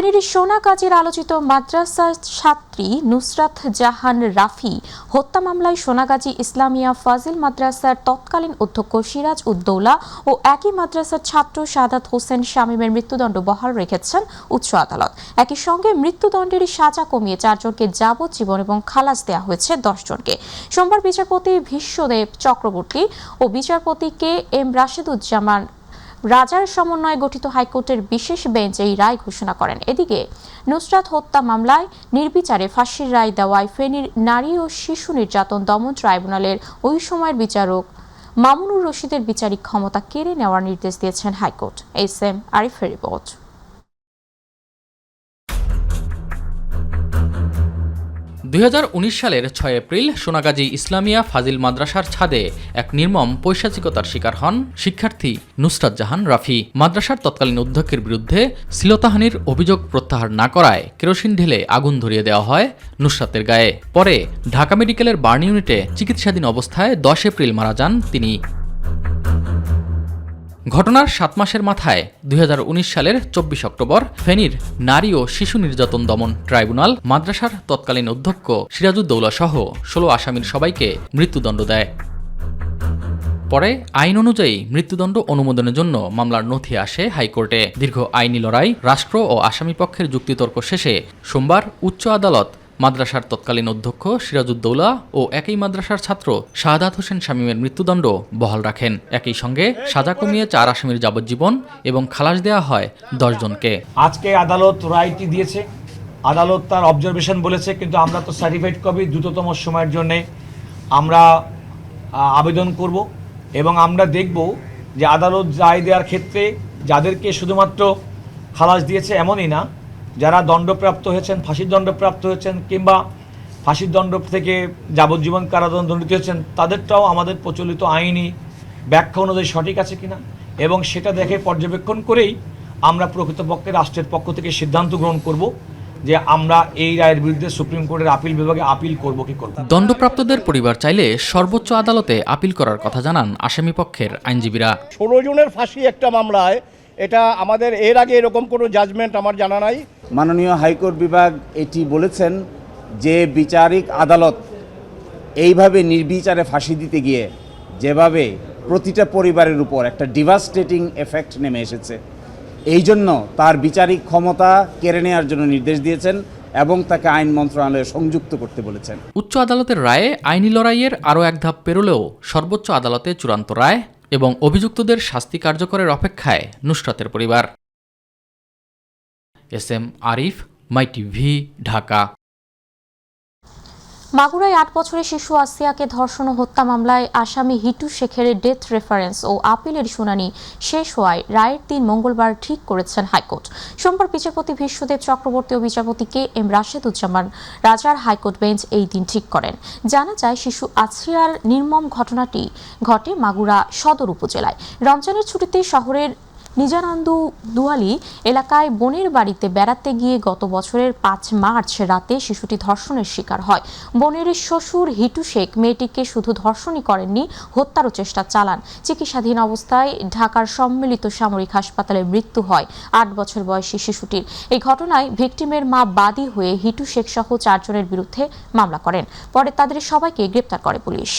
ফেনীর সোনাগাজীর আলোচিত মাদ্রাসা ছাত্রী নুসরাত জাহান রাফি হত্যা মামলায় সোনাগাজী ইসলামিয়া ফাজিল মাদ্রাসার তৎকালীন অধ্যক্ষ সিরাজ উদ্দৌলা ও একই মাদ্রাসার ছাত্র সাদাত হোসেন শামীমের মৃত্যুদণ্ড বহাল রেখেছেন উচ্চ আদালত। একই সঙ্গে মৃত্যুদণ্ডের সাজা কমিয়ে 4 জনকে যাবজ্জীবন এবং খালাস দেওয়া হয়েছে 10 জনকে। সোমবার বিচারপতি বিশ্বদেব চক্রবর্তী ও বিচারপতি কে এম রাশেদুজ্জামান রাজার সমন্বয়ে গঠিত হাইকোর্টের বিশেষ বেঞ্চ এই রায় ঘোষণা করেন। এদিকে নুসরাত হত্যা মামলায় নির্বিচারে ফাঁসির রায় দেওয়ায় ফেনীর নারী ও শিশু নির্যাতন দমন ট্রাইব্যুনালের ওই সময়ের বিচারক মামুনুর রশিদের বিচারিক ক্ষমতা কেড়ে নেওয়ার নির্দেশ দিয়েছেন হাইকোর্ট। এস.এম. আরিফের রিপোর্ট। 2019 সালের 6 এপ্রিল সোনাগাজী ইসলামিয়া ফাজিল মাদ্রাসার ছাদে এক নির্মম পৈশাচিকতার শিকার হন শিক্ষার্থী নুসরাত জাহান রাফি। মাদ্রাসার তৎকালীন অধ্যক্ষের বিরুদ্ধে শ্লীলতাহানির অভিযোগ প্রত্যাহার না করায় কেরোসিন ঢেলে আগুন ধরিয়ে দেওয়া হয় নুসরাতের গায়ে। পরে ঢাকা মেডিকেলের বার্ন ইউনিটে চিকিৎসাধীন অবস্থায় 10 এপ্রিল মারা যান তিনি। ঘটনার 7 মাসের মাথায় 2019 সালের 24 অক্টোবর ফেনীর নারী ও শিশু নির্যাতন দমন ট্রাইব্যুনাল মাদ্রাসার তৎকালীন অধ্যক্ষ সিরাজউদ্দৌলা সহ 16 আসামির সবাইকে মৃত্যুদণ্ড দেয়। পরে আইন অনুযায়ী মৃত্যুদণ্ড অনুমোদনের জন্য মামলার নথি আসে হাইকোর্টে। দীর্ঘ আইনি লড়াই, রাষ্ট্র ও আসামি পক্ষের যুক্তিতর্ক শেষে সোমবার উচ্চ আদালত মাদ্রাসার তৎকালীন অধ্যক্ষ সিরাজউদ্দৌলা ও একই মাদ্রাসার ছাত্র সাদাত হোসেন শামীমের মৃত্যুদণ্ড বহাল রাখেন। একই সঙ্গে সাজা কমিয়ে 4 আসামির যাবজ্জীবন এবং খালাস দেওয়া হয় 10 জনকে। আজকে আদালত রায়টি দিয়েছে, আদালত তার অবজারভেশন বলেছে, কিন্তু আমরা তো সার্টিফাইড কপি দ্রুততম সময়ের জন্য আমরা আবেদন করব এবং আমরা দেখব যে আদালত রায় দেওয়ার ক্ষেত্রে যাদেরকে শুধুমাত্র খালাস দিয়েছে এমনই না, যারা দণ্ডপ্রাপ্ত হয়েছেন, ফাঁসির দণ্ডপ্রাপ্ত হয়েছেন কিংবা ফাঁসির দণ্ড থেকে যাবজ্জীবন কারাদণ্ড দণ্ডিত হয়েছেন, তাদেরটাও আমাদের প্রচলিত আইনি ব্যাখ্যা অনুযায়ী সঠিক আছে কিনা এবং সেটা দেখে পর্যবেক্ষণ করেই আমরা প্রকৃতপক্ষে রাষ্ট্রের পক্ষ থেকে সিদ্ধান্ত গ্রহণ করব যে আমরা এই রায়ের বিরুদ্ধে সুপ্রিম কোর্টের আপিল বিভাগে আপিল করব কি করব। দণ্ডপ্রাপ্তদের পরিবার চাইলে সর্বোচ্চ আদালতে আপিল করার কথা জানান আসামি পক্ষের আইনজীবীরা। 16 জনের ফাঁসি একটা মামলায়, এটা আমাদের এর আগে এরকম কোনো জাজমেন্ট আমার জানা নাই। মাননীয় হাইকোর্ট বিভাগ এটি বলেছেন যে বিচারিক আদালত এইভাবে নির্বিচারে ফাঁসি দিতে গিয়ে যেভাবে প্রতিটা পরিবারের উপর একটা ডিভাস্টেটিং এফেক্ট নেমে এসেছে, এই জন্য তার বিচারিক ক্ষমতা কেড়ে নেওয়ার জন্য নির্দেশ দিয়েছেন এবং তাকে আইন মন্ত্রণালয়ে সংযুক্ত করতে বলেছেন। উচ্চ আদালতের রায়ে আইনি লড়াইয়ের আরও এক ধাপ পেরোলেও সর্বোচ্চ আদালতে চূড়ান্ত রায় এবং অভিযুক্তদের শাস্তি কার্যকরের অপেক্ষায় নুসরাতের পরিবার। এস.এম. আরিফ, মাই টিভি, ঢাকা। মাগুরায় 8 বছরের শিশু আসিয়াকে ধর্ষণ ও হত্যা মামলায় আসামি হিটু শেখের ডেথ রেফারেন্স ও আপিলের শুনানি শেষ হওয়ায় রায়ের দিন মঙ্গলবার ঠিক করেছেন হাইকোর্ট। সোমবার বিচারপতি বিশ্বদেব চক্রবর্তী ও বিচারপতি কে এম রাশেদুজ্জামান রাজার হাইকোর্ট বেঞ্চ এই দিন ঠিক করেন। জানা যায়, শিশু আসিয়ার নির্মম ঘটনাটি ঘটে মাগুরা সদর উপজেলায়। রমজানের ছুটিতে শহরের নিজানন্দু দুয়ালি এলাকায় বোনের বাড়িতে বেড়াতে গিয়ে গত বছরের 5 মার্চ রাতে শিশুটি ধর্ষণের শিকার হয়। বোনের শ্বশুর হিটু শেখ মেয়েটিকে শুধু ধর্ষণই করেননি, হত্যারও চেষ্টা চালান। চিকিৎসাধীন অবস্থায় ঢাকার সম্মিলিত সামরিক হাসপাতালে মৃত্যু হয় 8 বছর বয়সী শিশুটির। এই ঘটনায় ভিকটিমের মা বাদী হয়ে হিটু শেখ সহ 4 জনের বিরুদ্ধে মামলা করেন। পরে তাদের সবাইকে গ্রেপ্তার করে পুলিশ।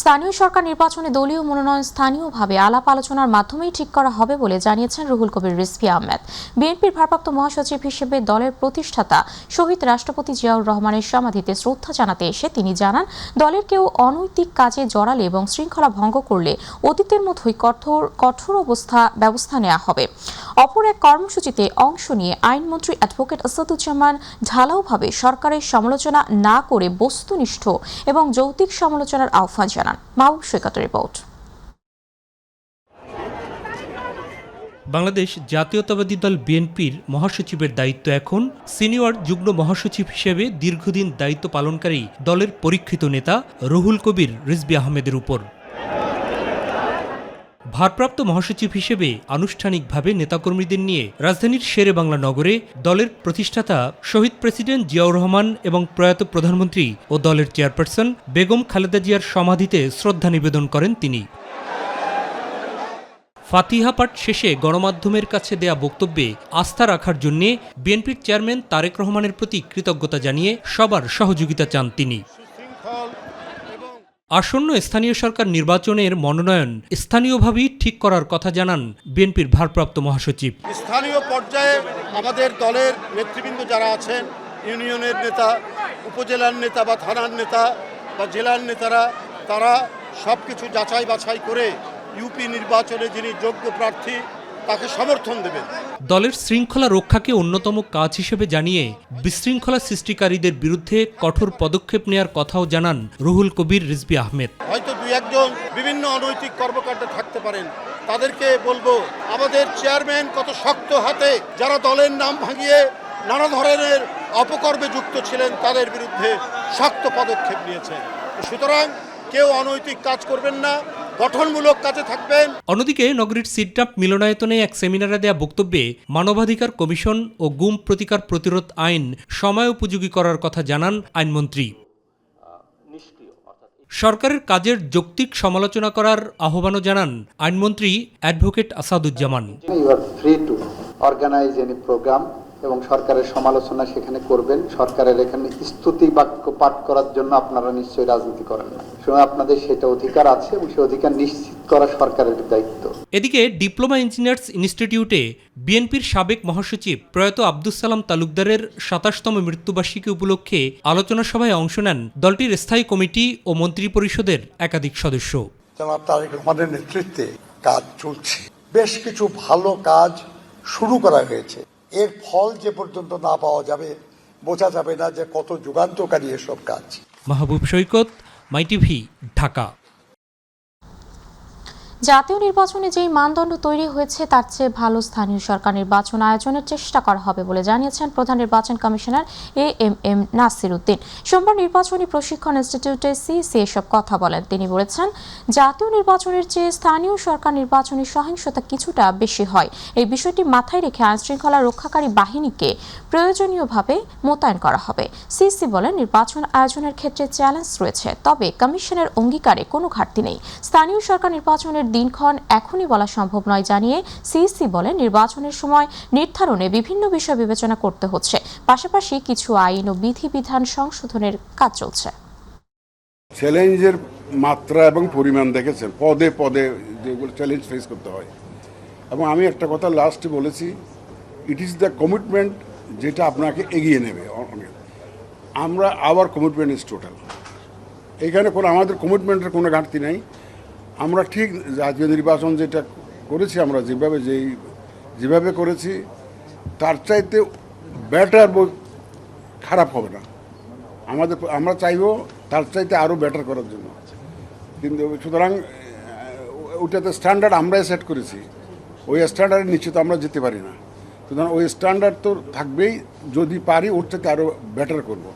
স্থানীয় সরকার নির্বাচনে দলীয় মনোনয়ন স্থানীয়ভাবে আলাপ আলোচনার মাধ্যমেই ঠিক করা হবে বলে জানিয়েছেন রুহুল কবির রিজভী আহমেদ। বিএনপির ভারপ্রাপ্ত মহাসচিব হিসেবে দলের প্রতিষ্ঠাতা শহীদ রাষ্ট্রপতি জিয়াউর রহমানের সমাধিতে শ্রদ্ধা জানাতে এসে তিনি জানান, দলের কেউ অনৈতিক কাজে জড়ালে এবং শৃঙ্খলা ভঙ্গ করলে অতীতের মতোই কঠোর ব্যবস্থা নেওয়া হবে। অপর এক কর্মসূচিতে অংশ নিয়ে আইনমন্ত্রী অ্যাডভোকেট আসাদুজ্জামান ঢালাওভাবে সরকারের সমালোচনা না করে বস্তুনিষ্ঠ এবং যৌক্তিক সমালোচনার আহ্বান জানান। মাহবুব সৈকতের রিপোর্ট। বাংলাদেশ জাতীয়তাবাদী দল বিএনপির মহাসচিবের দায়িত্ব এখন সিনিয়র যুগ্ম মহাসচিব হিসেবে দীর্ঘদিন দায়িত্ব পালনকারী দলের পরীক্ষিত নেতা রুহুল কবির রিজভী আহমেদের উপর। ভারপ্রাপ্ত মহাসচিব হিসেবে আনুষ্ঠানিকভাবে নেতাকর্মীদের নিয়ে রাজধানীর শেরে বাংলা নগরে দলের প্রতিষ্ঠাতা শহীদ প্রেসিডেন্ট জিয়াউর রহমান এবং প্রয়াত প্রধানমন্ত্রী ও দলের চেয়ারপারসন বেগম খালেদা জিয়ার সমাধিতে শ্রদ্ধা নিবেদন করেন তিনি। ফাতিহা পাঠ শেষে গণমাধ্যমের কাছে দেয়া বক্তব্যে আস্থা রাখার জন্য বিএনপির চেয়ারম্যান তারেক রহমানের প্রতি কৃতজ্ঞতা জানিয়ে সবার সহযোগিতা চান তিনি। আসন্ন স্থানীয় সরকার নির্বাচনের মনোনয়ন স্থানীয়ভাবেই ঠিক করার কথা জানান বিএনপির ভারপ্রাপ্ত মহাসচিব। স্থানীয় পর্যায়ে আমাদের দলের নেতৃবৃন্দ যারা আছেন, ইউনিয়নের নেতা, উপজেলার নেতা বা থানার নেতা বা জেলার নেতারা, তারা সব কিছু যাচাই বাছাই করে ইউপি নির্বাচনে যিনি যোগ্য প্রার্থী তাকে সমর্থন দেবেন। দলের শৃঙ্খলা রক্ষাকে অন্যতম কাজ হিসেবে জানিয়ে বিশৃঙ্খলা সৃষ্টিকারীদের বিরুদ্ধে কঠোর পদক্ষেপ নেওয়ার কথাও জানান রুহুল কবির রিজভী আহমেদ। হয়তো দুই একজন বিভিন্ন অনৈতিক কর্মকাণ্ডে থাকতে পারেন, তাদেরকে বলবো আমাদের চেয়ারম্যান কত শক্ত হাতে যারা দলের নাম ভাঙিয়ে নানা ধরনের অপকর্মে যুক্ত ছিলেন তাদের বিরুদ্ধে শক্ত পদক্ষেপ নিয়েছেন। সুতরাং কেউ অনৈতিক কাজ করবেন না, গঠনমূলক কাজে থাকবেন। অন্যদিকে নগরীর সিডনাপ মিলনায়তনে এক সেমিনারে দেয়া বক্তব্যে মানবাধিকার কমিশন ও গুম প্রতিকার প্রতিরোধ আইন সময় উপযোগী করার কথা জানান আইনমন্ত্রী। সরকারের কাজের যৌক্তিক সমালোচনা করার আহ্বানও জানান আইনমন্ত্রী advocate Asaduzzaman. Organise any programme এবং সরকারের সমালোচনা সেখানে করবেন। সরকারের এখানে স্তুতি বাক্য পাঠ করার জন্য আপনারা নিশ্চয়ই রাজনীতি করেন না, সুতরাং আপনাদের সেটা অধিকার আছে এবং সেই অধিকার নিশ্চিত করা সরকারের দায়িত্ব। এদিকে ডিপ্লোমা ইঞ্জিনিয়ার্স ইনস্টিটিউটে বিএনপির সাবেক মহাসচিব প্রয়াত আব্দুস সালাম তালুকদারের ২৭তম মৃত্যুবার্ষিকী উপলক্ষে আলোচনা সভায় অংশ নেন দলটির স্থায়ী কমিটি ও মন্ত্রিপরিষদের একাধিক সদস্য। জনাব তারেক রহমানের নেতৃত্বে কাজ চলছে, বেশ কিছু ভালো কাজ শুরু করা হয়েছে। এর ফল যে পর্যন্ত না পাওয়া যাবে বোঝা যাবে না যে কত যুগান্তকারী এসব কাজ। মাহবুব সৈকত, মাইটিভি, ঢাকা। জাতীয় নির্বাচনে যেই মানদণ্ড তৈরি হয়েছে তার চেয়ে ভালো স্থানীয় সরকার নির্বাচন আয়োজনের চেষ্টা করা হবে বলে জানিয়েছেন প্রধান নির্বাচন কমিশনার এএমএম নাসির উদ্দিন। সোমবার নির্বাচনী প্রশিক্ষণ ইনস্টিটিউটে সিইসি এসব কথা বলেন। তিনি বলেছেন, জাতীয় নির্বাচনের চেয়ে স্থানীয় সরকার নির্বাচনী সহিংসতা কিছুটা বেশি হয়। এই বিষয়টি মাথায় রেখে আইনশৃঙ্খলা রক্ষাকারী বাহিনীকে প্রয়োজনীয়ভাবে মোতায়েন করা হবে। সিইসি বলেন, নির্বাচন আয়োজনের ক্ষেত্রে চ্যালেঞ্জ রয়েছে, তবে কমিশনের অঙ্গীকারে কোনো ঘাটতি নেই। স্থানীয় সরকার নির্বাচনের দিনক্ষণ এখনই বলা সম্ভব নয় জানিয়ে সিইসি বলেন, নির্বাচনের সময় নির্ধারণে বিভিন্ন বিষয় বিবেচনা করতে হচ্ছে, পাশাপাশি কিছু আইন ও বিধিবিধান সংশোধনের কাজ চলছে। চ্যালেঞ্জের মাত্রা এবং পরিমাণ দেখেছেন, পদে পদে যেগুলো চ্যালেঞ্জ ফেস করতে হয়। এবং আমি একটা কথা লাস্টে বলেছি, ইট ইজ দ্য কমিটমেন্ট যেটা আপনাকে এগিয়ে নেবে। আমরা আওয়ার কমিটমেন্ট ইজ টোটাল, এখানে কোনো আমাদের কমিটমেন্টের কোনো ঘাটতি নাই। আমরা ঠিক জাতীয় নির্বাচন যেটা করেছি, আমরা যেভাবে করেছি তার চাইতে বেটার খারাপ হবে না। আমরা চাইব তার চাইতে আরও বেটার করার জন্য, কিন্তু সুতরাং ওইটাতে স্ট্যান্ডার্ড আমরাই সেট করেছি, ওই স্ট্যান্ডার্ডের নিচে তো আমরা যেতে পারি না। সুতরাং ওই স্ট্যান্ডার্ড তো থাকবেই, যদি পারি ওর চাইতে আরও বেটার করব।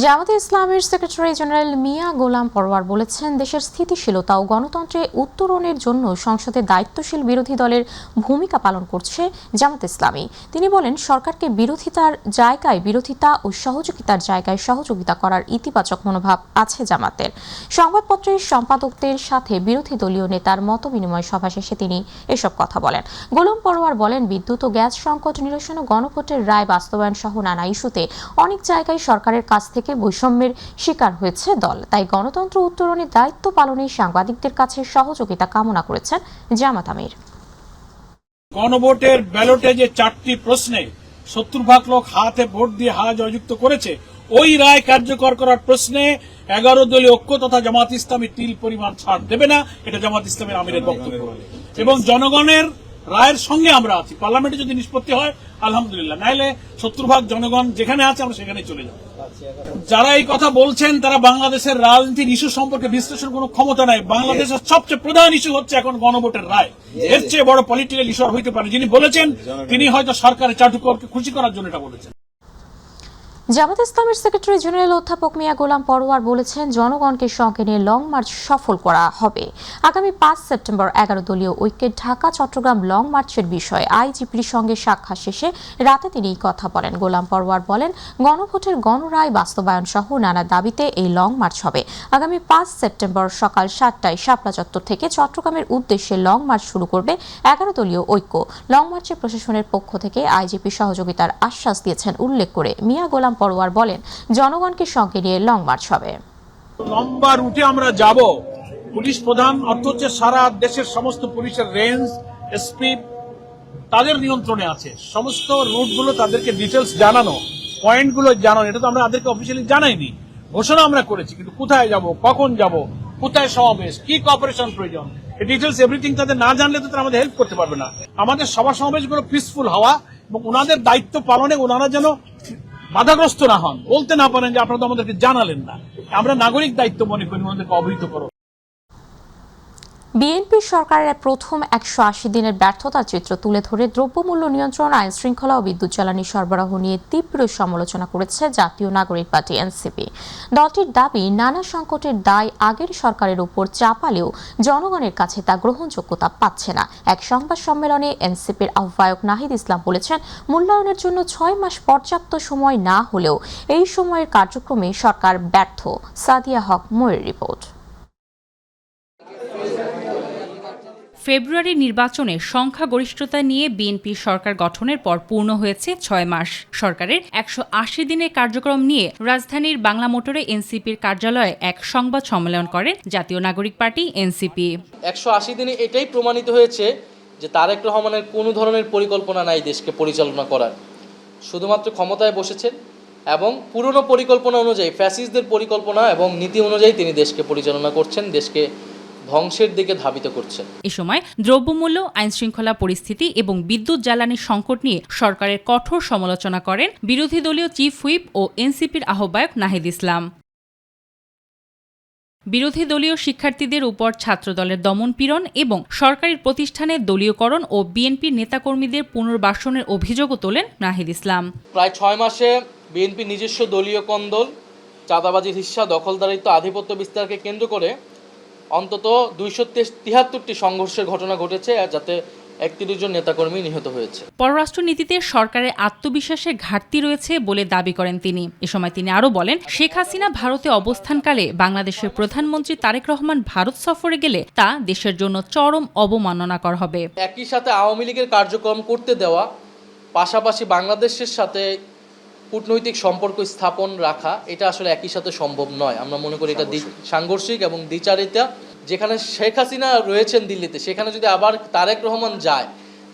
জামাতে ইসলামের সেক্রেটারি জেনারেল মিয়া গোলাম পরওয়ার বলেছেন, দেশের স্থিতিশীলতা ও গণতন্ত্রে উত্তরণের জন্য সংসদে দায়িত্বশীল বিরোধী দলের ভূমিকা পালন করছে জামাত ইসলামী। তিনি বলেন, সরকারকে বিরোধিতার জায়গায় বিরোধিতা ও সহযোগিতার জায়গায় সহযোগিতা করার ইতিবাচক মনোভাব আছে জামাতের। সংবাদপত্রের সম্পাদকদের সাথে বিরোধী দলীয় নেতার মতবিনিময় সভা শেষে তিনি এসব কথা বলেন। গোলাম পরওয়ার বলেন, বিদ্যুৎ ও গ্যাস সংকট নিরসন ও গণভোটের রায় বাস্তবায়ন সহ নানা ইস্যুতে অনেক জায়গায় সরকারের কাছ থেকে বৈষম্যের শিকার হয়েছে দল, তাই গণতন্ত্র উত্তরণের দায়িত্ব পালনে সাংবাদিকদের কাছে সহযোগিতা কামনা করেছেন জামাত আমির। গণভোটের ব্যালটে যে 4টি প্রশ্নে 70% লোক হাতে ভোট দিয়ে হা জয়যুক্ত করেছে, ওই রায় কার্যকর করার প্রশ্নে 11 দলীয় ঐক্য তথা জামাত ইসলামী তিল পরিমাণ ছাড় দেবে না, এটা জামাত ইসলামের আমিরের বক্তব্য। এবং জনগণের রায়ের সঙ্গে আমরা আছি। পার্লামেন্টে যদি নিষ্পত্তি হয় আলহামদুলিল্লাহ, নাইলে 70% জনগণ যেখানে আছে আমরা সেখানে চলে যাব। যারা এই কথা বলছেন তারা বাংলাদেশের রাজনীতির ইস্যু সম্পর্কে বিশ্লেষণ কোনো ক্ষমতা নাই। বাংলাদেশের সবচেয়ে প্রধান ইস্যু হচ্ছে এখন গণভোটের রায়, এর চেয়ে বড় পলিটিক্যাল ইস্যু হইতে পারে। যিনি বলেছেন তিনি হয়তো সরকারের চাটুকরকে খুশি করার জন্য এটা বলেছেন। জামাত ইসলামের সেক্রেটারি জেনারেল অধ্যাপক মিয়া গোলাম পরোয়ার বলেছেন, জনগণকে সঙ্গে নিয়ে লং মার্চ সফল করা হবে। আগামী ৫ সেপ্টেম্বর ১১ দলীয় ঐক্যের ঢাকা চট্টগ্রাম লং মার্চের বিষয়ে আইজিপির সঙ্গে সাক্ষাৎ শেষে রাতে তিনি এই কথা বলেন। গোলাম পরোয়ার বলেন, গণভোটের গণরায় বাস্তবায়ন সহ নানা দাবিতে এই লং মার্চ হবে। আগামী ৫ সেপ্টেম্বর সকাল ৭টায় শাপলা চত্বর থেকে চট্টগ্রামের উদ্দেশ্যে লং মার্চ শুরু করবে ১১ দলীয় ঐক্য। লং মার্চে প্রশাসনের পক্ষ থেকে আইজিপি সহযোগিতার আশ্বাস দিয়েছেন উল্লেখ করে মিয়া গোলাম পরোয়ার বলেন, জনগণকে সঙ্গে নিয়ে লং মার্চ হবে। লম্বা রুটে আমরা যাব। পুলিশ প্রধান অর্থ হচ্ছে সারা দেশের সমস্ত পুলিশের রেঞ্জ, এসপি তাদের নিয়ন্ত্রণে আছে। সমস্ত রুটগুলো তাদেরকে ডিটেলস জানানো, পয়েন্টগুলো জানানো, এটা তো আমরা তাদেরকে অফিসিয়ালি জানাইনি। ঘোষণা আমরা করেছি, কিন্তু কোথায় যাব, কখন যাব, কোথায় সমাবেশ, কি কপারেশন প্রয়োজন, এই ডিটেলস এভরিথিং তাদের না জানলে তো তারা আমাদের হেল্প করতে পারবে না। আমাদের সভা সমাবেশগুলো পিসফুল হওয়া এবং ওনাদের দায়িত্ব পালনে ওনারা যেন বাধাগ্রস্ত না হন, বলতে না পারেন যে আপনারা তো আমাদেরকে জানালেন না। আমরা নাগরিক দায়িত্ব মনে করি ওনাদেরকে অবহিত করো। বিএনপি সরকারের প্রথম ১৮০ দিনের ব্যর্থতার চিত্র তুলে ধরে দ্রব্যমূল্য নিয়ন্ত্রণ, আইন শৃঙ্খলা ও বিদ্যুৎ জ্বালানি সরবরাহ নিয়ে তীব্র সমালোচনা করেছে জাতীয় নাগরিক পার্টি এনসিপি। দলটির দাবি, নানা সংকটের দায় আগের সরকারের উপর চাপালেও জনগণের কাছে তা গ্রহণযোগ্যতা পাচ্ছে না। এক সংবাদ সম্মেলনে এনসিপির আহ্বায়ক নাহিদ ইসলাম বলেছেন, মূল্যায়নের জন্য ৬ মাস পর্যাপ্ত সময় না হলেও এই সময়ের কার্যক্রমে সরকার ব্যর্থ। সাদিয়া হক ময়ের রিপোর্ট। ফেব্রুয়ারি নির্বাচনে সংখ্যাগরিষ্ঠতা নিয়ে বিএনপি সরকার গঠনের পর পূর্ণ হয়েছে ৬ মাস। সরকারের ১৮০ দিনের কার্যক্রম নিয়ে রাজধানীর বাংলা মোটরে এনসিপির কার্যালয়ে এক সংবাদ সম্মেলন করেন জাতীয় নাগরিক পার্টি এনসিপি। ১৮০ দিনে এটাই প্রমাণিত হয়েছে যে তারেক রহমানের কোনো ধরনের পরিকল্পনা নাই দেশকে পরিচালনা করার। শুধুমাত্র ক্ষমতায় বসেছেন এবং পুরনো পরিকল্পনা অনুযায়ী, ফ্যাসিস্টদের পরিকল্পনা এবং নীতি অনুযায়ী তিনি দেশকে পরিচালনা করছেন, দেশকে ধ্বংসের দিকে ধাবিত করছে। এ সময় দ্রব্যমূল্য, আইন শৃঙ্খলা পরিস্থিতি এবং বিদ্যুৎ জ্বালানির সংকট নিয়ে সরকারের কঠোর সমালোচনা করেন বিরোধী দলীয় চিফ হুইপ ও এনসিপির আহ্বায়ক নাহিদ ইসলাম। বিরোধী দলীয় শিক্ষার্থীদের উপর ছাত্রদলের দমনপীড়ন এবং সরকারি প্রতিষ্ঠানের দলীয়করণ ও বিএনপির নেতাকর্মীদের পুনর্বাসনের অভিযোগও তোলেন নাহিদ ইসলাম। প্রায় ৬ মাসে বিএনপি নিজস্ব দলীয় কন্দল, চাঁদাবাজির হিস্সা, দখলদারিত্ব, আধিপত্য বিস্তারকে কেন্দ্র করে অন্তত ২৭৩টি সংঘর্ষের ঘটনা ঘটেছে, যাতে ৩১ জন নেতাকর্মী নিহত হয়েছে। পররাষ্ট্রনীতিতে সরকারের আত্মবিশ্বাসের ঘাটতি রয়েছে বলে দাবি করেন তিনি। এ সময় তিনি আরও বলেন, শেখ হাসিনা ভারতে অবস্থানকালে বাংলাদেশের প্রধানমন্ত্রী তারেক রহমান ভারত সফরে গেলে তা দেশের জন্য চরম অবমাননাকর হবে। একই সাথে আওয়ামী লীগের কার্যক্রম করতে দেওয়া, পাশাপাশি বাংলাদেশের সাথে কূটনৈতিক সম্পর্ক স্থাপন রাখা, এটা আসলে একই সাথে সম্ভব নয়। আমরা মনে করি এটা সাংঘর্ষিক এবং দ্বিচারিতা। যেখানে শেখ হাসিনা রয়েছেন দিল্লিতে, সেখানে যদি আবার তারেক রহমান যায়,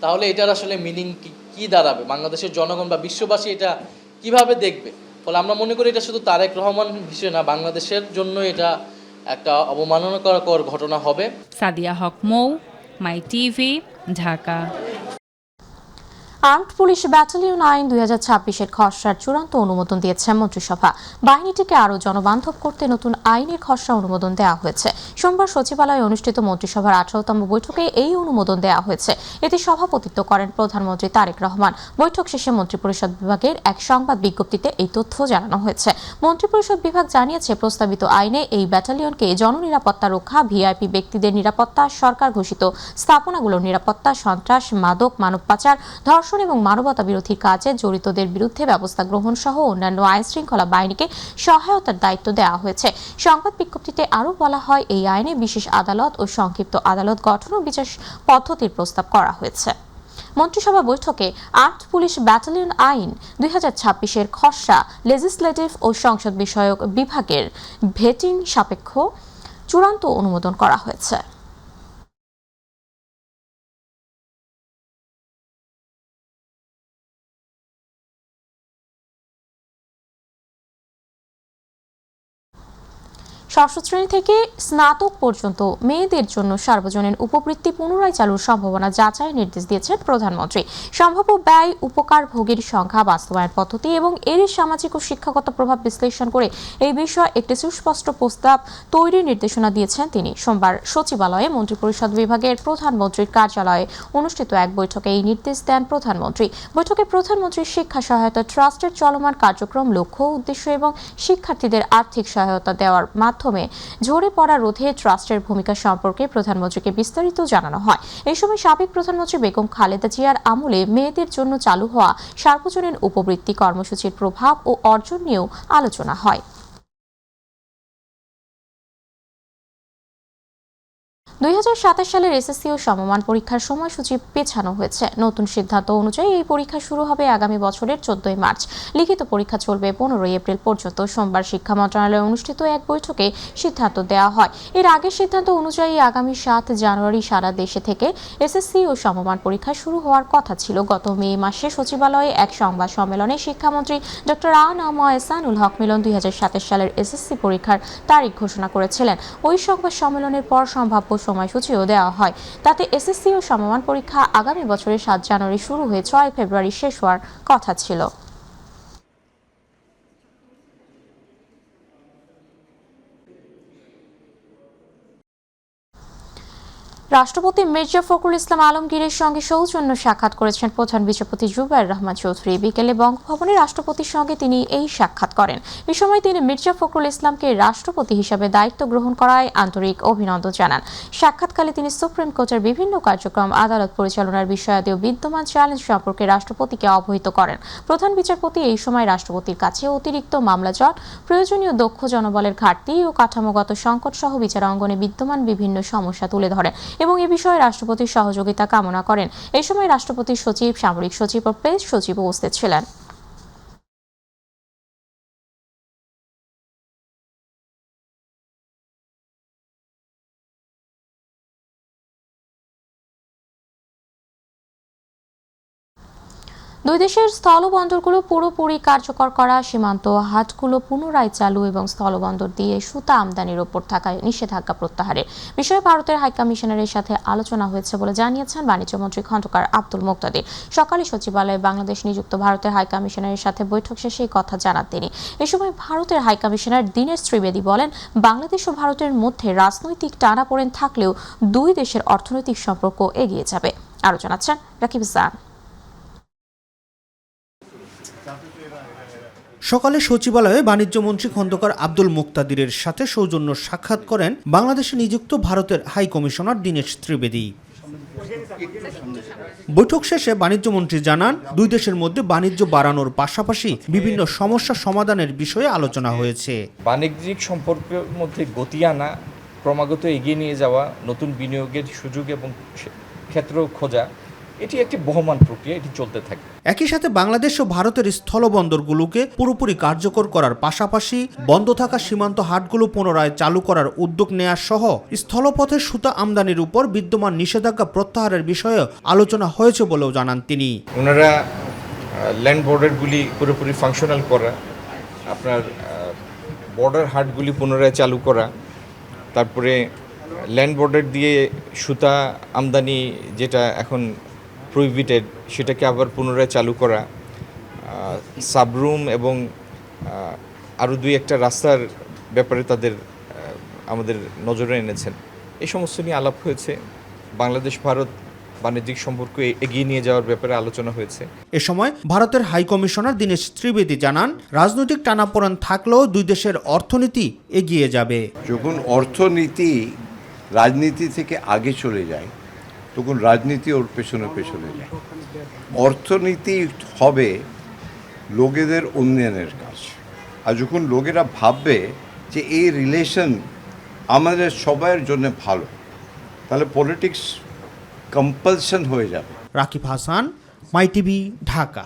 তাহলে এটার আসলে মিনিং কি দাঁড়াবে? বাংলাদেশের জনগণ বা বিশ্ববাসী এটা কিভাবে দেখবে? ফলে আমরা মনে করি এটা শুধু তারেক রহমান বিষয় না, বাংলাদেশের জন্য এটা একটা অবমাননাকর ঘটনা হবে। Sadia Haque Mou, my TV, Dhaka. Armed police battalion আইন ২০২৬-এর খসড়ার চূড়ান্ত অনুমোদন দিয়েছে মন্ত্রিসভা। বাহিনীটিকে আরও জনবান্ধব করতে নতুন আইনের খসড়া অনুমোদন দেওয়া হয়েছে। সোমবার সচিবালয়ে অনুষ্ঠিত মন্ত্রিসভার ১৮তম বৈঠকে এই অনুমোদন দেওয়া হয়েছে। এতে সভাপতিত্ব করেন প্রধানমন্ত্রী তারেক রহমান। বৈঠক শেষে মন্ত্রিপরিষদ বিভাগের এক সংবাদ বিজ্ঞপ্তিতে এই তথ্য জানানো হয়েছে। মন্ত্রিপরিষদ বিভাগ জানিয়েছে, প্রস্তাবিত আইনে এই ব্যাটালিয়নকে জননিরাপত্তা রক্ষা, ভিআইপি ব্যক্তিদের নিরাপত্তা, সরকার ঘোষিত স্থাপনাগুলোর নিরাপত্তা, সন্ত্রাস, মাদক, মানব পাচার, ধর্ষণ এবং মানবতা বিরোধী কাজে জড়িতদের বিরুদ্ধে ব্যবস্থা গ্রহণ সহ অন্যান্য আইন শৃঙ্খলা বাহিনীকে সহায়তার দায়িত্ব দেওয়া হয়েছে। সংবাদ বিজ্ঞপ্তিতে আরও বলা হয়, এই আইনে বিশেষ আদালত ও সংক্ষিপ্ত আদালত গঠন ও বিচার পদ্ধতির প্রস্তাব করা হয়েছে। মন্ত্রিসভা বৈঠকে আর্মড পুলিশ ব্যাটালিয়ন আইন ২০২৬-এর খসড়া লেজিসলেটিভ ও সংসদ বিষয়ক বিভাগের ভেটিং সাপেক্ষ চূড়ান্ত অনুমোদন করা হয়েছে। ষষ্ঠ শ্রেণী থেকে স্নাতক পর্যন্ত মেয়েদের জন্য সার্বজনীন উপবৃত্তি পুনরায় চালুর সম্ভাবনা যাচাইয়ের নির্দেশ দিয়েছেন প্রধানমন্ত্রী। সম্ভাব্য ব্যয়, উপকার ভোগীর সংখ্যা, বাস্তবায়ন পদ্ধতি এবং এর সামাজিক ও শিক্ষাগত প্রভাব বিশ্লেষণ করে এই বিষয়ে একটি সুস্পষ্ট প্রস্তাব তৈরির নির্দেশনা দিয়েছেন তিনি। সোমবার সচিবালয়ে মন্ত্রিপরিষদ বিভাগের প্রধানমন্ত্রীর কার্যালয়ে অনুষ্ঠিত এক বৈঠকে এই নির্দেশ দেন প্রধানমন্ত্রী। বৈঠকে প্রধানমন্ত্রী শিক্ষা সহায়তা ট্রাস্টের চলমান কার্যক্রম, লক্ষ্য, উদ্দেশ্য এবং শিক্ষার্থীদের আর্থিক সহায়তা দেওয়ার মাধ্যমে ঝরে পড়া রোধে ট্রাস্টের ভূমিকা সম্পর্কে প্রধানমন্ত্রীকে বিস্তারিত জানানো হয়। এই সময় সাবেক প্রধানমন্ত্রী বেগম খালেদা জিয়ার আমলে মেয়েদের জন্য চালু হওয়া সার্বজনীন উপবৃত্তি কর্মসূচির প্রভাব ও অর্জন নিয়েও আলোচনা হয়। 2027 সালের এসএসসি ও সমমান পরীক্ষার সময়সূচি পেছানো হয়েছে। নতুন সিদ্ধান্ত অনুযায়ী এই পরীক্ষা শুরু হবে আগামী বছরের 14 মার্চ। লিখিত পরীক্ষা চলবে 15 এপ্রিল পর্যন্ত। সোমবার শিক্ষা মন্ত্রণালয়ে অনুষ্ঠিত এক বৈঠকে সিদ্ধান্ত দেওয়া হয়। এর আগের সিদ্ধান্ত অনুযায়ী আগামী 7 জানুয়ারি সারা দেশে থেকে এসএসসি ও সমমান পরীক্ষা শুরু হওয়ার কথা ছিল। গত মে মাসে সচিবালয়ে এক সংবাদ সম্মেলনে শিক্ষামন্ত্রী ডক্টর আ.ন.ম এহসানুল হক মিলন 2027 সালের এসএসসি পরীক্ষার তারিখ ঘোষণা করেছিলেন। ওই সংবাদ সম্মেলনের পর সম্ভাব্য সময়সূচিও দেওয়া হয়। তাতে এসএসসি ও সমমান পরীক্ষা আগামী বছরের 7 জানুয়ারি শুরু হয়ে 6 ফেব্রুয়ারি শেষ হওয়ার কথা ছিল। রাষ্ট্রপতি মির্জা ফখরুল ইসলাম আলমগীরের সঙ্গে সৌজন্য সাক্ষাৎ করেছেন প্রধান বিচারপতি জুবায়ের রহমান চৌধুরী। বিকেলে বঙ্গভবনে রাষ্ট্রপতির সঙ্গে তিনি এই সাক্ষাৎ করেন। এ সময় তিনি মির্জা ফখরুল ইসলামকে রাষ্ট্রপতি হিসেবে দায়িত্ব গ্রহণ করায় আন্তরিক অভিনন্দন জানান। সাক্ষাৎকালে তিনি সুপ্রিম কোর্টের বিভিন্ন কার্যক্রম, আদালত পরিচালনার বিষয়াদি ও বিদ্যমান চ্যালেঞ্জ সম্পর্কে রাষ্ট্রপতিকে অবহিত করেন। প্রধান বিচারপতি এই সময় রাষ্ট্রপতির কাছে অতিরিক্ত মামলা জট, প্রয়োজনীয় দক্ষ জনবলের ঘাটতি ও কাঠামোগত সংকট সহ বিচার অঙ্গনে বিদ্যমান বিভিন্ন সমস্যা তুলে ধরেন এবং এ বিষয়ে রাষ্ট্রপতির সহযোগিতা কামনা করেন। এই সময় রাষ্ট্রপতির সচিব, সামরিক সচিব ও প্রেস সচিব উপস্থিত ছিলেন। দুই দেশের স্থলবন্দরগুলো পুরোপুরি কার্যকর করা, সীমান্ত হাটগুলো পুনরায় চালু এবং স্থলবন্দর দিয়ে সুতা আমদানির ওপর থাকা নিষেধাজ্ঞা প্রত্যাহারের বিষয়ে ভারতের হাইকমিশনারের সাথে আলোচনা হয়েছে বলে জানিয়েছেন বাণিজ্যমন্ত্রী খন্দকার আব্দুল মুক্তাদির। সকালে সচিবালয়ে বাংলাদেশ নিযুক্ত ভারতের হাইকমিশনারের সাথে বৈঠক শেষে এই কথা জানান তিনি। এ সময় ভারতের হাইকমিশনার দীনেশ ত্রিবেদী বলেন, বাংলাদেশ ও ভারতের মধ্যে রাজনৈতিক টানাপোড়েন থাকলেও দুই দেশের অর্থনৈতিক সম্পর্ক এগিয়ে যাবে। আরও জানাচ্ছেন রাকিব জান। সকালে সচিবালয়ে বাণিজ্যমন্ত্রী খন্দকার আব্দুল মুক্তাদিরের সাথে সৌজন্য সাক্ষাৎ করেন বাংলাদেশে নিযুক্ত ভারতের হাই কমিশনার দীনেশ ত্রিবেদী। বৈঠক শেষে বাণিজ্যমন্ত্রী জানান, দুই দেশের মধ্যে বাণিজ্য বাড়ানোর পাশাপাশি বিভিন্ন সমস্যা সমাধানের বিষয়ে আলোচনা হয়েছে। বাণিজ্যিক সম্পর্কের মধ্যে গতি আনা, ক্রমাগত এগিয়ে নিয়ে যাওয়া, নতুন বিনিয়োগের সুযোগ এবং ক্ষেত্র খোঁজা, এটি একটি বহমান প্রক্রিয়া, এটি চলতে থাকে। একই সাথে বাংলাদেশ ও ভারতের স্থলবন্দরগুলোকে পুরোপুরি কার্যকর করার পাশাপাশি বন্ধ থাকা সীমান্ত হাটগুলো পুনরায় চালু করার উদ্যোগ নেওয়া সহ স্থলপথে সুতা আমদানির উপর বিদ্যমান নিষেধাজ্ঞা প্রত্যাহারের বিষয়ে আলোচনা হয়েছে বলেও জানান তিনি। ওনারা ল্যান্ড বর্ডারগুলি পুরোপুরি ফাংশনাল করা, আপনার বর্ডার হাটগুলি পুনরায় চালু করা, তারপরে ল্যান্ড বর্ডার দিয়ে সুতা আমদানি যেটা এখন প্রহিবিটেড সেটাকে আবার পুনরায় চালু করা, সাবরুম এবং আরও দুই একটা রাস্তার ব্যাপারে তাদের আমাদের নজরে এনেছেন। এই সমস্ত নিয়ে আলাপ হয়েছে। বাংলাদেশ ভারত বাণিজ্যিক সম্পর্ক এগিয়ে নিয়ে যাওয়ার ব্যাপারে আলোচনা হয়েছে। এ সময় ভারতের হাই কমিশনার দীনেশ ত্রিবেদী জানান, রাজনৈতিক টানাপোড়েন থাকলেও দুই দেশের অর্থনীতি এগিয়ে যাবে। যখন অর্থনীতি রাজনীতি থেকে আগে চলে যায় তখন রাজনীতি ওর পেছনে পেছনে যায়। অর্থনীতি হবে লোকেদের উন্নয়নের কাজ। আর যখন লোকেরা ভাববে যে এই রিলেশন আমাদের সবার জন্য ভালো, তাহলে পলিটিক্স কম্পালশন হয়ে যাবে। রাকিব হাসান, মাই টিভি, ঢাকা।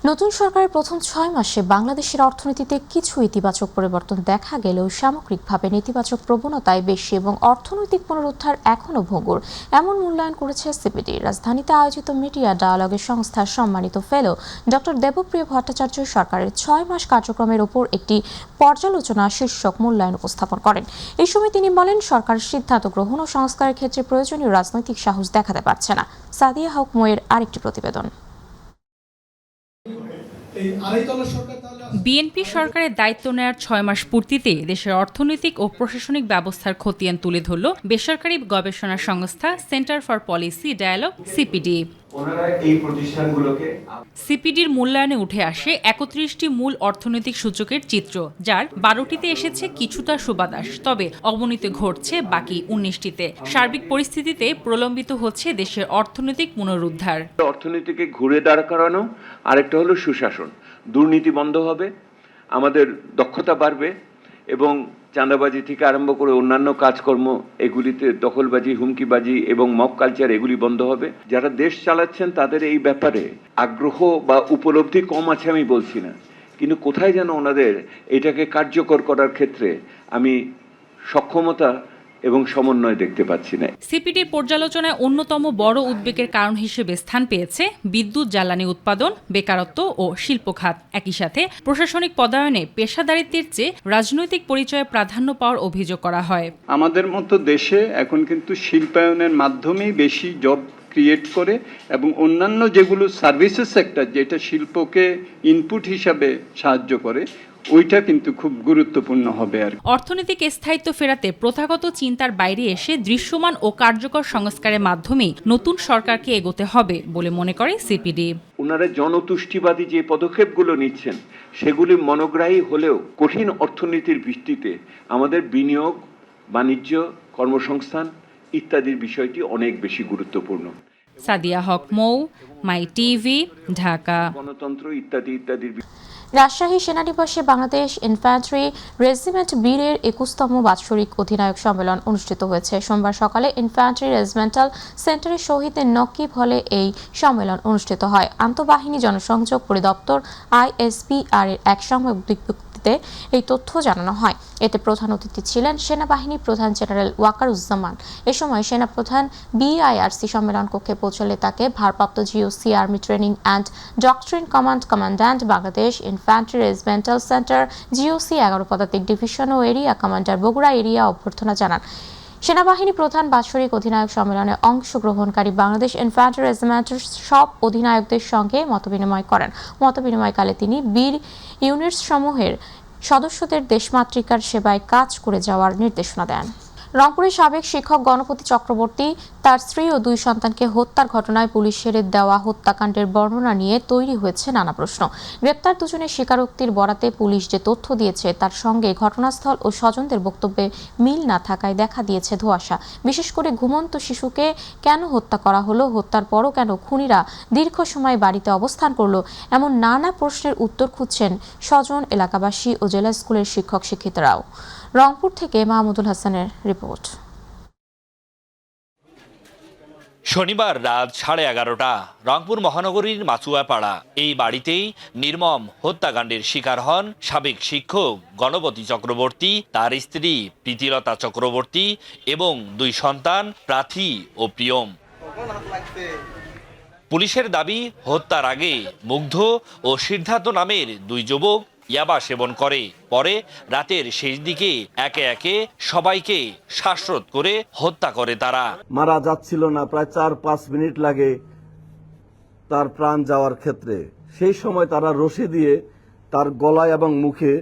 নতুন সরকারের প্রথম 6 মাসে বাংলাদেশের অর্থনীতিতে কিছু ইতিবাচক পরিবর্তন দেখা গেলেও সামগ্রিকভাবে নেতিবাচক প্রবণতায় বেশি এবং অর্থনৈতিক পুনরুদ্ধার এখনও ভঙ্গুর, এমন মূল্যায়ন করেছে সিপিডি। রাজধানীতে আয়োজিত মিডিয়া ডায়ালগের সংস্থার সম্মানিত ফেলো ডক্টর দেবপ্রিয় ভট্টাচার্য সরকারের 6 মাস কার্যক্রমের ওপর একটি পর্যালোচনা শীর্ষক মূল্যায়ন উপস্থাপন করেন। এই সময় তিনি বলেন, সরকার সিদ্ধান্ত গ্রহণ ও সংস্কারের ক্ষেত্রে প্রয়োজনীয় রাজনৈতিক সাহস দেখাতে পারছে না। সাদিয়া হক মোয়ের আরেকটি প্রতিবেদন। বিএনপি সরকারের দায়িত্ব নেওয়ার 6 মাস পূর্তিতে দেশের অর্থনৈতিক ও প্রশাসনিক ব্যবস্থার খতিয়ান তুলে ধরল বেসরকারি গবেষণা সংস্থা centre for policy dialogue CPD. সিপিডির মূল্যায়নে উঠে আসে 31টি মূল অর্থনৈতিক সূচকের চিত্র, যার 12টিতে এসেছে কিছুটা সুবাতাস, তবে অবনতি ঘটছে বাকি 19টিতে। সার্বিক পরিস্থিতিতে প্রলম্বিত হচ্ছে দেশের অর্থনৈতিক পুনরুদ্ধার। অর্থনীতিকে ঘুরে দাঁড় করানো, আরেকটা হলো সুশাসন। দুর্নীতি বন্ধ হবে, আমাদের দক্ষতা বাড়বে এবং চাঁদাবাজি থেকে আরম্ভ করে অন্যান্য কাজকর্ম, এগুলিতে দখলবাজি, হুমকিবাজি এবং মব কালচার, এগুলি বন্ধ হবে। যারা দেশ চালাচ্ছেন তাদের এই ব্যাপারে আগ্রহ বা উপলব্ধি কম আছে আমি বলছি না, কিন্তু কোথায় যেন ওনাদের এটাকে কার্যকর করার ক্ষেত্রে আমি সক্ষমতা এবং সমন্বয় দেখতে পাচ্ছি না। সিপিডির পর্যালোচনায় অন্যতম বড় উদ্বেগের কারণ হিসেবে স্থান পেয়েছে বিদ্যুৎ জ্বালানি উৎপাদন, বেকারত্ব ও শিল্প খাত। একই সাথে প্রশাসনিক পদায়নে পেশাদারিত্বের চেয়ে রাজনৈতিক পরিচয়ে প্রাধান্য পাওয়ার অভিযোগ করা হয়। আমাদের মতো দেশে এখন কিন্তু শিল্পায়নের মাধ্যমেই বেশি জব ক্রিয়েট করে এবং অন্যান্য যেগুলো সার্ভিসেস সেক্টর, যেটা শিল্পকে ইনপুট হিসাবে সাহায্য করে, ওইটা কিন্তু খুব গুরুত্বপূর্ণ হবে। আর অর্থনৈতিক স্থায়িত্ব ফেরাতে প্রথাগত চিন্তার বাইরে এসে দৃশ্যমান ও কার্যকর সংস্কারের মাধ্যমেই নতুন সরকারকে এগোতে হবে বলে মনে করে সিপিডি। ওনারা জনতুষ্টিবাদী যে পদক্ষেপগুলো নিচ্ছেন সেগুলি মনোগ্রাহী হলেও কঠিন অর্থনীতির ভিত্তিতে আমাদের বিনিয়োগ, বাণিজ্য, কর্মসংস্থান ইত্যাদির বিষয়টি অনেক বেশি গুরুত্বপূর্ণ। Sadia Haque Mou, my TV, Dhaka. গণতন্ত্র ইত্যাদি ইত্যাদির। রাজশাহী সেনানিবাসে বাংলাদেশ ইনফ্যান্ট্রি রেজিমেন্ট বীরের 21তম বাৎসরিক অধিনায়ক সম্মেলন অনুষ্ঠিত হয়েছে। সোমবার সকালে ইনফ্যান্ট্রি রেজিমেন্টাল সেন্টারে শহীদ নকিব হলে এই সম্মেলন অনুষ্ঠিত হয়। আন্তঃবাহিনী জনসংযোগ পরিদপ্তর ISPR এর এক সংবাদ বিজ্ঞপ্তিতে এই তথ্য জানানো হয়। এতে প্রধান অতিথি ছিলেন সেনাবাহিনী প্রধান জেনারেল ওয়াকারুজ্জামান। এ সময় সেনাপ্রধান BIRC সম্মেলন কক্ষে পৌঁছলে তাকে ভারপ্রাপ্ত GOC army training and doctrine command commandant Bangladesh infantry regimental centre GOC 11 পদাতিক ডিভিশন ও এরিয়া কমান্ডার বগুড়া এরিয়া অভ্যর্থনা জানান। সেনাবাহিনী প্রধান বাৎসরিক অধিনায়ক সম্মেলনে অংশগ্রহণকারী বাংলাদেশ ইনফ্যান্ট্রি রেজিমেন্টের সব অধিনায়কদের সঙ্গে মতবিনিময় করেন। মতবিনিময়কালে তিনি বীর ইউনিটস সমূহের সদস্যদের দেশমাতৃকার সেবায় কাজ করে যাওয়ার নির্দেশনা দেন। রংপুরের সাবেক শিক্ষক গণপতি চক্রবর্তী তার স্ত্রী ও 2 সন্তানকে হত্যার ঘটনায় পুলিশের দেওয়া হত্যাকাণ্ডের বর্ণনা নিয়ে তৈরি হয়েছে নানা প্রশ্ন। গ্রেপ্তার দুজনের স্বীকারোক্তির বরাতে পুলিশ যে তথ্য দিয়েছে তার সঙ্গে ঘটনাস্থল ও স্বজনদের বক্তব্যে মিল না থাকায় দেখা দিয়েছে ধোঁয়াশা। বিশেষ করে ঘুমন্ত শিশুকে কেন হত্যা করা হলো, হত্যার পরও কেন খুনিরা দীর্ঘ সময় বাড়িতে অবস্থান করলো, এমন নানা প্রশ্নের উত্তর খুঁজছেন স্বজন, এলাকাবাসী ও জেলা স্কুলের শিক্ষক শিক্ষিকারাও। রংপুর থেকে মাহমুদুল হাসানের রিপোর্ট। শনিবার রাত 11:30 রংপুর মহানগরীর মাচুয়াপাড়া এই বাড়িতেই নির্মম হত্যাকাণ্ডের শিকার হন সাবেক শিক্ষক গণপতি চক্রবর্তী, তার স্ত্রী প্রীতিলতা চক্রবর্তী এবং 2 সন্তান প্রাথী ও প্রিয়ম। পুলিশের দাবি, হত্যার আগে মুগ্ধ ও সিদ্ধার্থ নামের 2 যুবক ইয়াবা সেবন করে। পরে রাতের শেষ দিকে একে একে সবাইকে শ্বাসরোধ করে হত্যা করে তারা। মারা যাচ্ছিল না, প্রায় 4-5 মিনিট লাগে তার প্রাণ যাওয়ার ক্ষেত্রে। সেই সময় তারা রশি দিয়ে তার গলায় এবং মুখে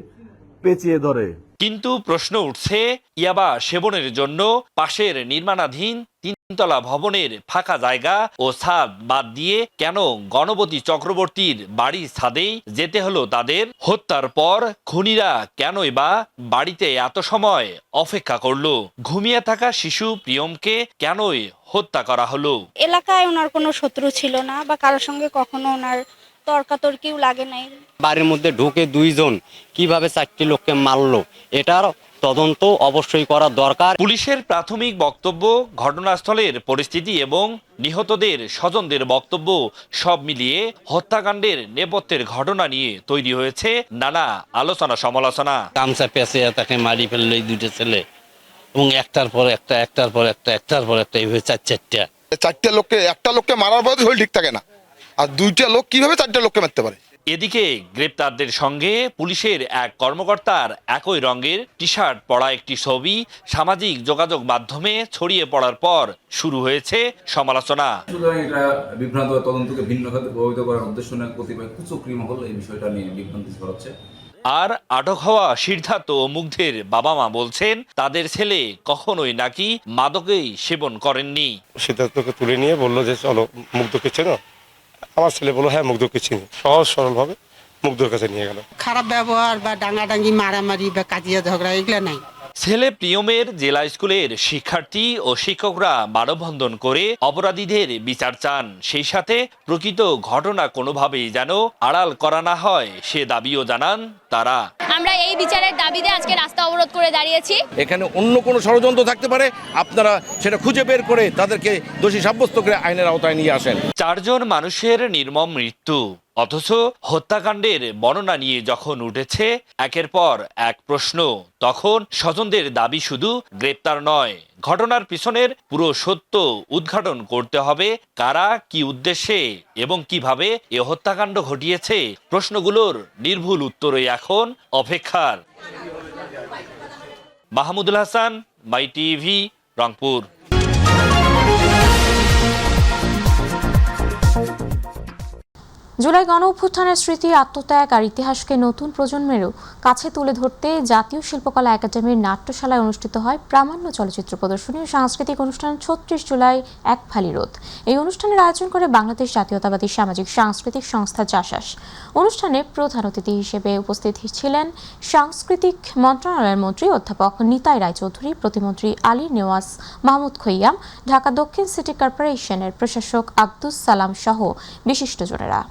পেঁচিয়ে ধরে। কিন্তু প্রশ্ন উঠছে, ইয়াবা সেবনের জন্য পাশের নির্মাণাধীন 3তলা ভবনের ফাঁকা জায়গা ও ছাদ বাদ দিয়ে কেন গণপতি চক্রবর্তীর বাড়ির ছাদেই যেতে হলো তাদের? হত্যার পর খুনিরা কেনই বা বাড়িতে এত সময় অপেক্ষা করলো? ঘুমিয়ে থাকা শিশু প্রিয়মকে কেনই হত্যা করা হলো? এলাকায় ওনার কোনো শত্রু ছিল না বা কারোর সঙ্গে কখনো ওনার তর্কাতর্কিও লাগে নাই। বাড়ির মধ্যে ঢুকে 2 জন কিভাবে 4টি লোককে মারলো, এটার তদন্ত অবশ্যই করা দরকার। পুলিশের প্রাথমিক বক্তব্য, ঘটনাস্থলের পরিস্থিতি এবং নিহতদের স্বজনদের বক্তব্য সব মিলিয়ে হত্যাকাণ্ডের নেপথ্যের ঘটনা নিয়ে তৈরি হয়েছে নানা আলোচনা সমালোচনা। গামছা পেঁচে তাকে মারি ফেললো এই দুটো ছেলে, এবং একটার পর একটা এইভাবে চারটা লোককে, একটা লোককে মারার পরে শরীর ঠিক থাকে না, আর দুইটা লোক কিভাবে চারটা লোককে মারতে পারে। এদিকে গ্রেপ্তারদের সঙ্গে পুলিশের এক কর্মকর্তার একই রঙের টি শার্ট পরা একটি ছবি সামাজিক যোগাযোগ মাধ্যমে ছড়িয়ে পড়ার পর শুরু হয়েছে সমালোচনা। সুতরাং এটা বিভ্রান্ত তদন্তকে ভিন্ন খাতে প্রভাবিত করার উদ্দেশ্য নিয়ে কতিপয় কুচক্রী মহল এই বিষয়টা নিয়ে বিভ্রান্তি ছড়াচ্ছে। আর আটক হওয়া সিদ্ধার্থ ও মুগ্ধের বাবা মা বলছেন তাদের ছেলে কখনোই নাকি মাদকেই সেবন করেননি। সিদ্ধার্থকে তুলে নিয়ে বললো যে চলো মুগ্ধকে চেনো, আমার ছেলে বললো হ্যাঁ মুগ্ধকে চিনি, সহজ সরলভাবে মুগ্ধর কাছে নিয়ে গেল। খারাপ ব্যবহার বা ডাঙ্গাডাঙ্গি মারামারি বা কাজিয়া ঝগড়া এগুলো নাই। ছেলে প্রিয়মের জেলা স্কুলের শিক্ষার্থী ও শিক্ষকরা মানববন্ধন করে অপরাধীদের বিচার চান, সেই সাথে প্রকৃত ঘটনা কোনোভাবেই যেন আড়াল করা না হয় সে দাবিও জানান তারা। আমরা এই বিচারের দাবিতে আজকে রাস্তা অবরোধ করে দাঁড়িয়েছি। এখানে অন্য কোনো ষড়যন্ত্র থাকতে পারে, আপনারা সেটা খুঁজে বের করে তাদেরকে দোষী সাব্যস্ত করে আইনের আওতায় নিয়ে আসেন। 4 জন মানুষের নির্মম মৃত্যু, অথচ হত্যাকাণ্ডের বর্ণনা নিয়ে যখন উঠেছে একের পর এক প্রশ্ন, তখন স্বজনদের দাবি শুধু গ্রেপ্তার নয়, ঘটনার পিছনের পুরো সত্য উদ্ঘাটন করতে হবে। কারা, কি উদ্দেশ্যে এবং কিভাবে এ হত্যাকাণ্ড ঘটিয়েছে, প্রশ্নগুলোর নির্ভুল উত্তরই এখন অপেক্ষার। মাহমুদুল হাসান, মাই টিভি, রংপুর। জুলাই গণঅভ্যুত্থানের স্মৃতি, আত্মত্যাগ আর ইতিহাসকে নতুন প্রজন্মেরও কাছে তুলে ধরতে জাতীয় শিল্পকলা একাডেমির নাট্যশালায় অনুষ্ঠিত হয় প্রামাণ্য চলচ্চিত্র প্রদর্শনী ও সাংস্কৃতিক অনুষ্ঠান ৩৬ জুলাই এক ফালি রোদ। এই অনুষ্ঠানের আয়োজন করে বাংলাদেশ জাতীয়তাবাদী সামাজিক সাংস্কৃতিক সংস্থা জাসাস। অনুষ্ঠানে প্রধান অতিথি হিসেবে উপস্থিত ছিলেন সাংস্কৃতিক মন্ত্রণালয়ের মন্ত্রী অধ্যাপক নিতাই রায়চৌধুরী, প্রতিমন্ত্রী আলী নেওয়াজ মাহমুদ খৈয়াম, ঢাকা দক্ষিণ সিটি কর্পোরেশনের প্রশাসক আব্দুস সালাম সহ বিশিষ্টজনেরা।